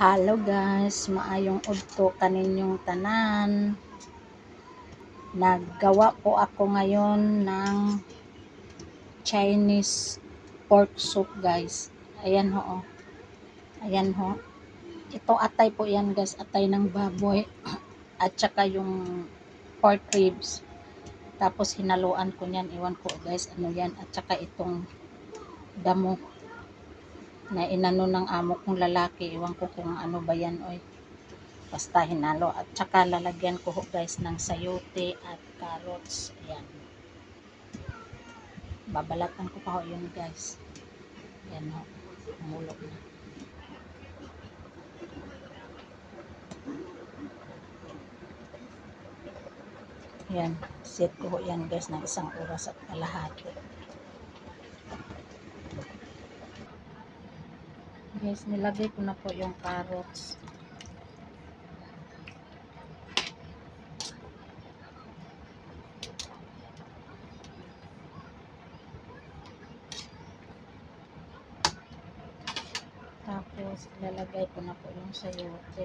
Hello guys, maayong udto kaninyong tanan. Naggawa po ako ngayon ng Chinese pork soup guys. Ayan ho, oh. Ayan ho. Ito atay po yan guys, atay ng baboy at saka yung pork ribs. Tapos hinaluan ko niyan, iwan ko guys ano yan, at saka itong damo na inano ng amo kong lalaki, iwan ko kung ano ba yan oy. Basta hinalo at saka lalagyan ko guys ng sayote at carrots. Ayan. Babalatan ko pa ho yun guys. Ayan ho. Umulog na. Ayan. Set ko ho yan guys ng 1 oras at kalahati. Guys, nilagay ko na po yung carrots. Tapos, ilalagay ko na po yung sayote.